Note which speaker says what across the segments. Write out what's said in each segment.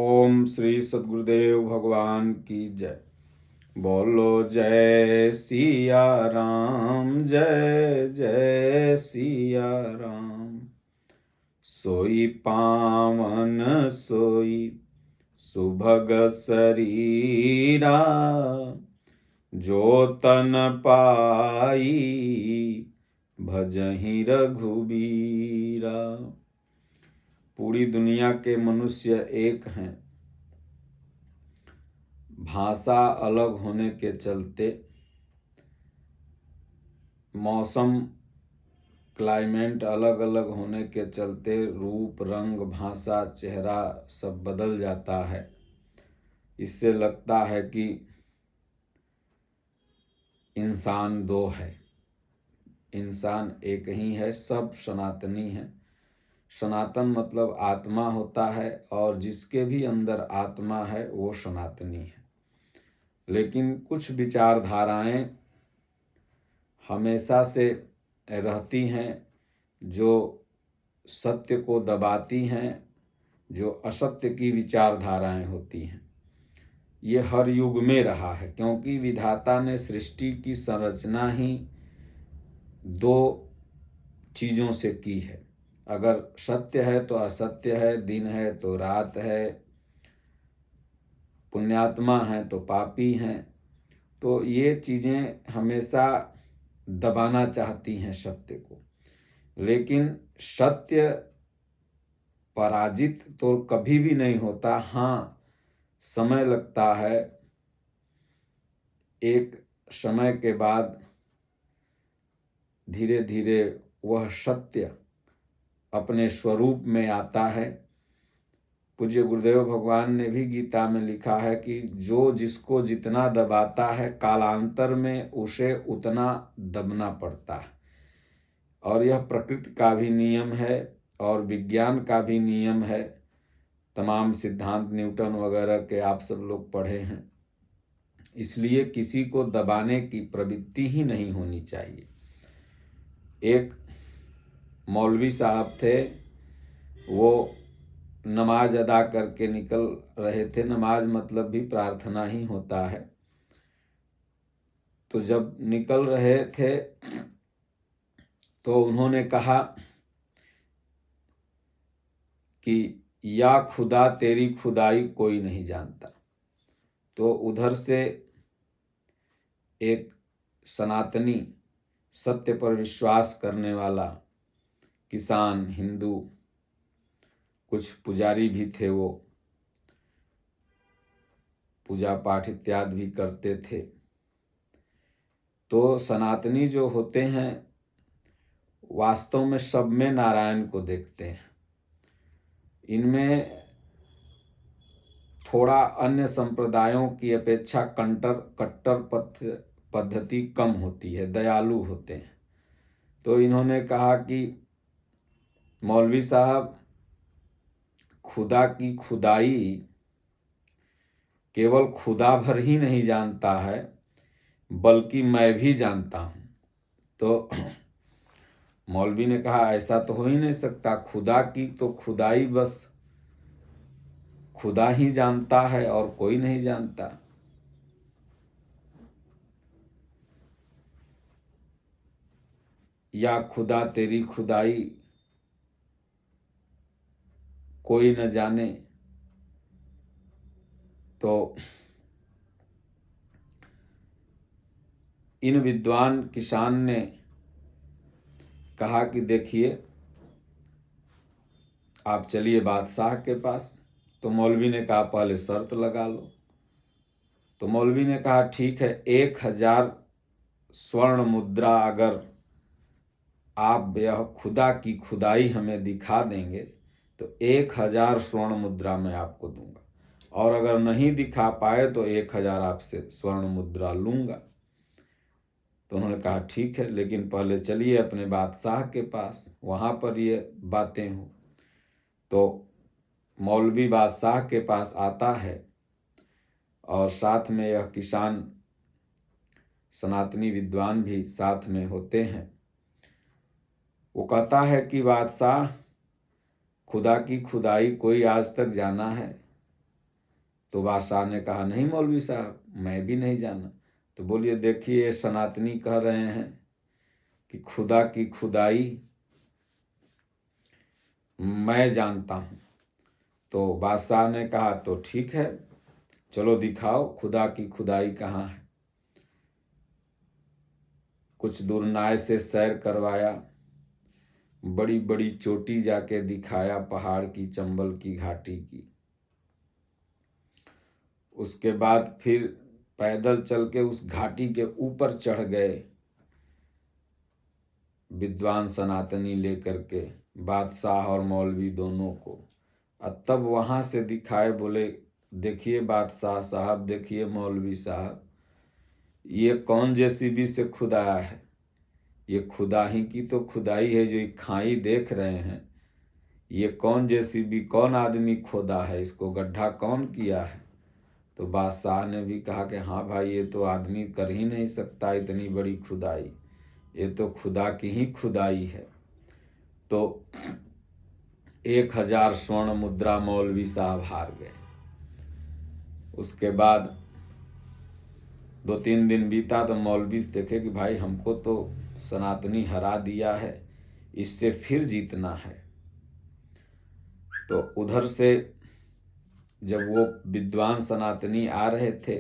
Speaker 1: ओम श्री सद्गुरुदेव भगवान की जय। बोलो जय सिया राम, जय जय सिया राम। सोई पावन सोई सुभग शरीरा, जो तन पाई भजहि रघुबीरा। पूरी दुनिया के मनुष्य एक हैं, भाषा अलग होने के चलते, मौसम क्लाइमेट अलग अलग होने के चलते रूप रंग भाषा चेहरा सब बदल जाता है। इससे लगता है कि इंसान दो है, इंसान एक ही है, सब सनातनी है। सनातन मतलब आत्मा होता है, और जिसके भी अंदर आत्मा है वो सनातनी है। लेकिन कुछ विचारधाराएं हमेशा से रहती हैं, जो सत्य को दबाती हैं, जो असत्य की विचारधाराएं होती हैं। ये हर युग में रहा है, क्योंकि विधाता ने सृष्टि की संरचना ही दो चीज़ों से की है। अगर सत्य है तो असत्य है, दिन है तो रात है, पुण्यात्मा हैं तो पापी हैं। तो ये चीज़ें हमेशा दबाना चाहती हैं सत्य को, लेकिन सत्य पराजित तो कभी भी नहीं होता। हाँ, समय लगता है, एक समय के बाद धीरे धीरे वह सत्य अपने स्वरूप में आता है। पूज्य गुरुदेव भगवान ने भी गीता में लिखा है कि जो जिसको जितना दबाता है, कालांतर में उसे उतना दबना पड़ता है। और यह प्रकृति का भी नियम है और विज्ञान का भी नियम है। तमाम सिद्धांत न्यूटन वगैरह के आप सब लोग पढ़े हैं। इसलिए किसी को दबाने की प्रवृत्ति ही नहीं होनी चाहिए। एक मौलवी साहब थे, वो नमाज अदा करके निकल रहे थे। नमाज मतलब भी प्रार्थना ही होता है। तो जब निकल रहे थे तो उन्होंने कहा कि या खुदा तेरी खुदाई कोई नहीं जानता। तो उधर से एक सनातनी, सत्य पर विश्वास करने वाला किसान, हिंदू, कुछ पुजारी भी थे, वो पूजा पाठ इत्यादि भी करते थे। तो सनातनी जो होते हैं वास्तव में सब में नारायण को देखते हैं। इनमें थोड़ा अन्य संप्रदायों की अपेक्षा कट्टर पद्धति कम होती है, दयालु होते हैं। तो इन्होंने कहा कि मौलवी साहब, खुदा की खुदाई केवल खुदा भर ही नहीं जानता है, बल्कि मैं भी जानता हूँ। तो मौलवी ने कहा ऐसा तो हो ही नहीं सकता, खुदा की तो खुदाई बस खुदा ही जानता है और कोई नहीं जानता। या खुदा तेरी खुदाई कोई न जाने। तो इन विद्वान किसान ने कहा कि देखिए, आप चलिए बादशाह के पास। तो मौलवी ने कहा पहले शर्त लगा लो। तो मौलवी ने कहा ठीक है, 1000 स्वर्ण मुद्रा अगर आप यह खुदा की खुदाई हमें दिखा देंगे तो 1000 स्वर्ण मुद्रा मैं आपको दूंगा, और अगर नहीं दिखा पाए तो 1000 आपसे स्वर्ण मुद्रा लूंगा। तो उन्होंने कहा ठीक है, लेकिन पहले चलिए अपने बादशाह के पास, वहाँ पर ये बातें हों। तो मौलवी बादशाह के पास आता है, और साथ में यह किसान सनातनी विद्वान भी साथ में होते हैं। वो कहता है कि बादशाह, खुदा की खुदाई कोई आज तक जाना है? तो बादशाह ने कहा नहीं मौलवी साहब, मैं भी नहीं जाना। तो बोलिए देखिए ये सनातनी कह रहे हैं कि खुदा की खुदाई मैं जानता हूँ। तो बादशाह ने कहा तो ठीक है, चलो दिखाओ खुदा की खुदाई कहाँ है। कुछ दूर नाव से सैर करवाया, बड़ी बड़ी चोटी जाके दिखाया पहाड़ की, चंबल की घाटी की। उसके बाद फिर पैदल चल के उस घाटी के ऊपर चढ़ गए विद्वान सनातनी लेकर के, बादशाह और मौलवी दोनों को। अब तब वहां से दिखाए, बोले देखिए बादशाह साहब, देखिए मौलवी साहब, ये कौन जेसीबी से खुदाया है? ये खुदा ही की तो खुदाई है, जो ये खाई देख रहे हैं। ये कौन जेसीबी, कौन आदमी खोदा है, इसको गड्ढा कौन किया है? तो बादशाह ने भी कहा कि हाँ भाई, ये तो आदमी कर ही नहीं सकता इतनी बड़ी खुदाई, ये तो खुदा की ही खुदाई है। तो 1000 स्वर्ण मुद्रा मौलवी साहब हार गए। उसके बाद 2-3 दिन बीता तो मौलवी देखे कि भाई हमको तो सनातनी हरा दिया है, इससे फिर जीतना है। तो उधर से जब वो विद्वान सनातनी आ रहे थे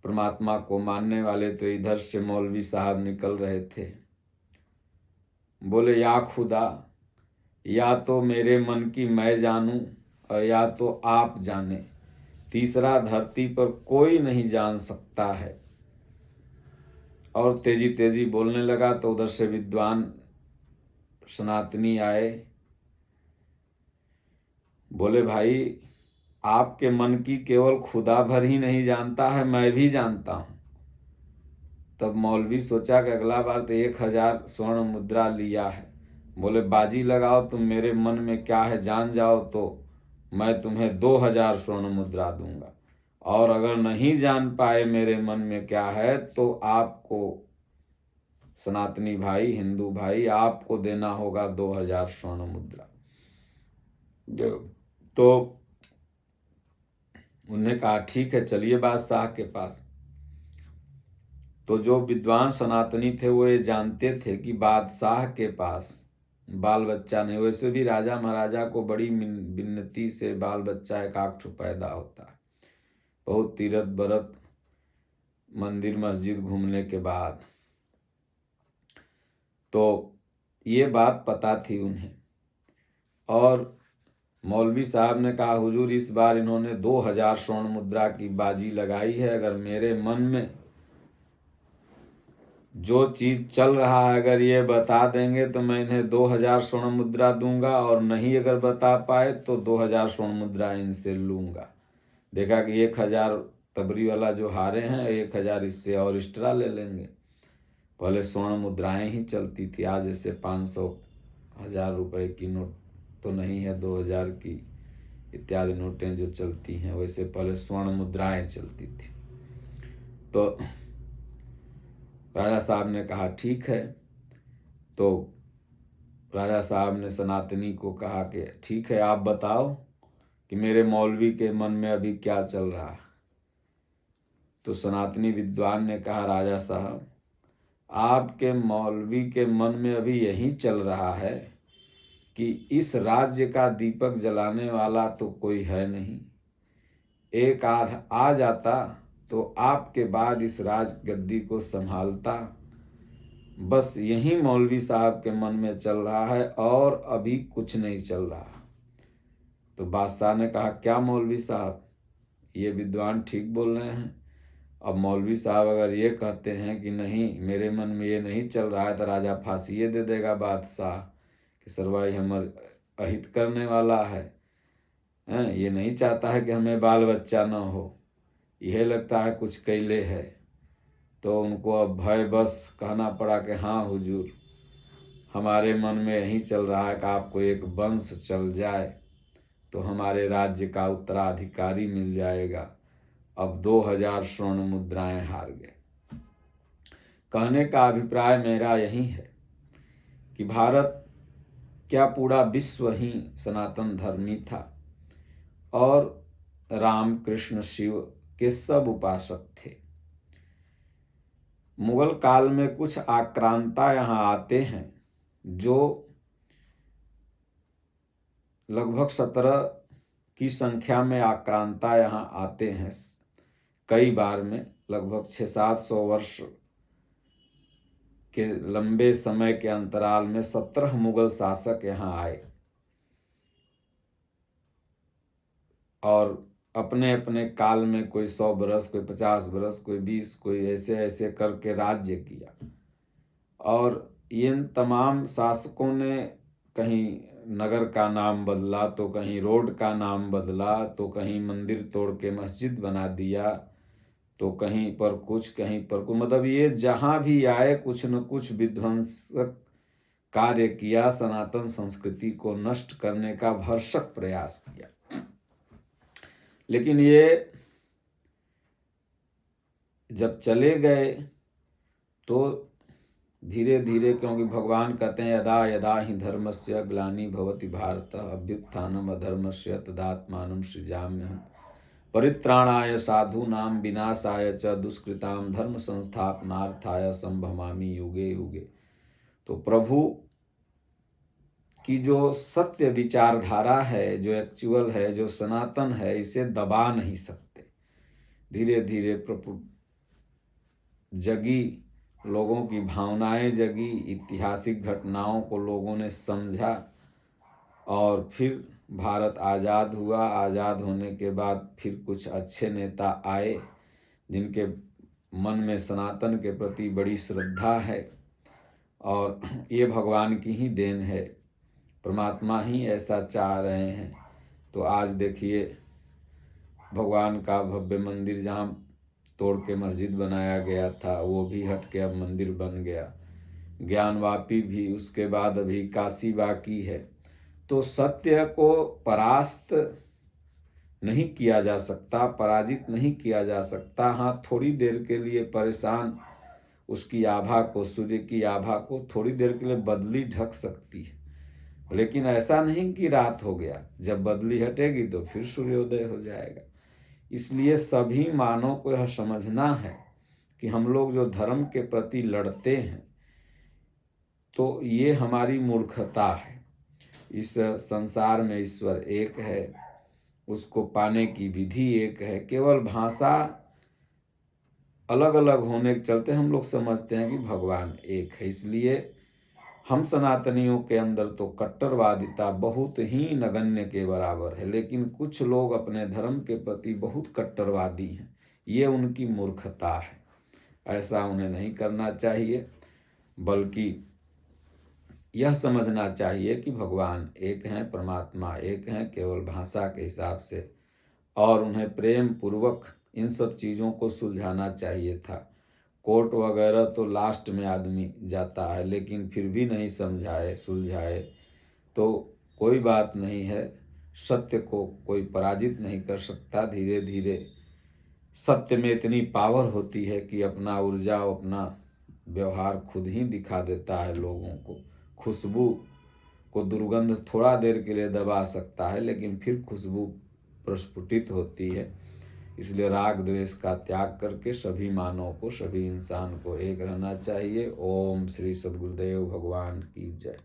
Speaker 1: परमात्मा को मानने वाले, तो इधर से मौलवी साहब निकल रहे थे। बोले या खुदा, या तो मेरे मन की मैं जानूं और या तो आप जाने, तीसरा धरती पर कोई नहीं जान सकता है। और तेजी तेजी बोलने लगा। तो उधर से विद्वान सनातनी आए, बोले भाई आपके मन की केवल खुदा भर ही नहीं जानता है, मैं भी जानता हूं। तब मौलवी सोचा कि अगला बार तो 1000 स्वर्ण मुद्रा लिया है, बोले बाजी लगाओ, तुम मेरे मन में क्या है जान जाओ तो मैं तुम्हें 2000 स्वर्ण मुद्रा दूंगा, और अगर नहीं जान पाए मेरे मन में क्या है तो आपको, सनातनी भाई, हिंदू भाई, आपको देना होगा 2000 स्वर्ण मुद्रा। तो उन्होंने कहा ठीक है, चलिए बादशाह के पास। तो जो विद्वान सनातनी थे वो ये जानते थे कि बादशाह के पास बाल बच्चा नहीं, वैसे भी राजा महाराजा को बड़ी विन्नती से बाल बच्चा एक आठ पैदा होता है, बहुत तीरथ बरत मंदिर मस्जिद घूमने के बाद। तो ये बात पता थी उन्हें। और मौलवी साहब ने कहा हुजूर इस बार इन्होंने 2000 स्वर्ण मुद्रा की बाजी लगाई है, अगर मेरे मन में जो चीज चल रहा है अगर ये बता देंगे तो मैं इन्हें 2000 स्वर्ण मुद्रा दूंगा, और नहीं अगर बता पाए तो 2000 स्वर्ण मुद्रा इनसे लूंगा। देखा कि 1000 तबरी वाला जो हारे हैं, 1000 इससे और एक्स्ट्रा ले लेंगे। पहले स्वर्ण मुद्राएं ही चलती थी, आज जैसे 500 1000 रुपए की नोट तो नहीं है, 2000 की इत्यादि नोटें जो चलती हैं, वैसे पहले स्वर्ण मुद्राएं चलती थी। तो राजा साहब ने कहा ठीक है। तो राजा साहब ने सनातनी को कहा कि ठीक है, आप बताओ कि मेरे मौलवी के मन में अभी क्या चल रहा है। तो सनातनी विद्वान ने कहा राजा साहब, आपके मौलवी के मन में अभी यही चल रहा है कि इस राज्य का दीपक जलाने वाला तो कोई है नहीं, एक आध आ जाता तो आपके बाद इस राज गद्दी को संभालता। बस यही मौलवी साहब के मन में चल रहा है और अभी कुछ नहीं चल रहा। तो बादशाह ने कहा क्या मौलवी साहब, ये विद्वान ठीक बोल रहे हैं। अब मौलवी साहब अगर ये कहते हैं कि नहीं मेरे मन में ये नहीं चल रहा है, तो राजा फांसी दे देगा बादशाह कि सरवाई हमर अहित करने वाला है, ये नहीं चाहता है कि हमें बाल बच्चा न हो, यह लगता है कुछ कैले है। तो उनको अब भय बस कहना पड़ा कि हाँ हुजूर, हमारे मन में यही चल रहा है कि आपको एक वंश चल जाए तो हमारे राज्य का उत्तराधिकारी मिल जाएगा। अब 2000 स्वर्ण मुद्राएं हार गए। कहने का अभिप्राय मेरा यही है कि भारत क्या पूरा विश्व ही सनातन धर्मी था, और राम कृष्ण शिव के सब उपासक थे। मुगल काल में कुछ आक्रांता यहाँ आते हैं जो लगभग 17 की संख्या में आक्रांता यहाँ आते हैं। कई बार में लगभग 600-700 वर्ष के लंबे समय के अंतराल में 17 मुगल शासक यहाँ आए और अपने अपने काल में कोई 100 बरस, कोई 50 बरस, कोई 20, कोई ऐसे ऐसे करके राज्य किया। और इन तमाम शासकों ने कहीं नगर का नाम बदला, तो कहीं रोड का नाम बदला, तो कहीं मंदिर तोड़ के मस्जिद बना दिया, तो कहीं पर कुछ, कहीं पर कुछ, मतलब ये जहाँ भी आए कुछ न कुछ विध्वंसक कार्य किया, सनातन संस्कृति को नष्ट करने का भरसक प्रयास किया। लेकिन ये जब चले गए तो धीरे धीरे, क्योंकि भगवान कहते हैं यदा यदा हि धर्मस्य ग्लानि भवति भारत अभ्युत्थानम अधर्मस्य तदात्मानं सृजाम्यहम् परित्राणाय साधूनां विनाशाय च दुष्कृतां धर्म संस्थापनार्थाय संभवामि युगे युगे। तो प्रभु की जो सत्य विचारधारा है, जो एक्चुअल है, जो सनातन है, इसे दबा नहीं सकते। धीरे धीरे प्रभु जगी, लोगों की भावनाएं जगी, ऐतिहासिक घटनाओं को लोगों ने समझा और फिर भारत आज़ाद हुआ। आज़ाद होने के बाद फिर कुछ अच्छे नेता आए जिनके मन में सनातन के प्रति बड़ी श्रद्धा है और ये भगवान की ही देन है, परमात्मा ही ऐसा चाह रहे हैं। तो आज देखिए भगवान का भव्य मंदिर जहाँ तोड़ के मस्जिद बनाया गया था वो भी हट के अब मंदिर बन गया। ज्ञानवापी भी, उसके बाद अभी काशी बाकी है। तो सत्य को परास्त नहीं किया जा सकता, पराजित नहीं किया जा सकता। हाँ, थोड़ी देर के लिए परेशान उसकी आभा को, सूर्य की आभा को थोड़ी देर के लिए बदली ढक सकती है, लेकिन ऐसा नहीं कि रात हो गया। जब बदली हटेगी तो फिर सूर्योदय हो जाएगा। इसलिए सभी मानव को यह समझना है कि हम लोग जो धर्म के प्रति लड़ते हैं तो ये हमारी मूर्खता है। इस संसार में ईश्वर एक है, उसको पाने की विधि एक है। केवल भाषा अलग अलग होने के चलते हम लोग समझते हैं कि भगवान एक है। इसलिए हम सनातनियों के अंदर तो कट्टरवादिता बहुत ही नगण्य के बराबर है, लेकिन कुछ लोग अपने धर्म के प्रति बहुत कट्टरवादी हैं। ये उनकी मूर्खता है, ऐसा उन्हें नहीं करना चाहिए, बल्कि यह समझना चाहिए कि भगवान एक हैं, परमात्मा एक हैं, केवल भाषा के हिसाब से, और उन्हें प्रेम पूर्वक इन सब चीज़ों को सुलझाना चाहिए था। कोर्ट वगैरह तो लास्ट में आदमी जाता है, लेकिन फिर भी नहीं समझाए सुलझाए तो कोई बात नहीं है। सत्य को कोई पराजित नहीं कर सकता। धीरे धीरे सत्य में इतनी पावर होती है कि अपना ऊर्जा, अपना व्यवहार खुद ही दिखा देता है लोगों को। खुशबू को दुर्गंध थोड़ा देर के लिए दबा सकता है, लेकिन फिर खुशबू प्रस्फुटित होती है। इसलिए राग द्वेष का त्याग करके सभी मानव को, सभी इंसान को एक रहना चाहिए। ओम श्री सद्गुरुदेव भगवान की जय।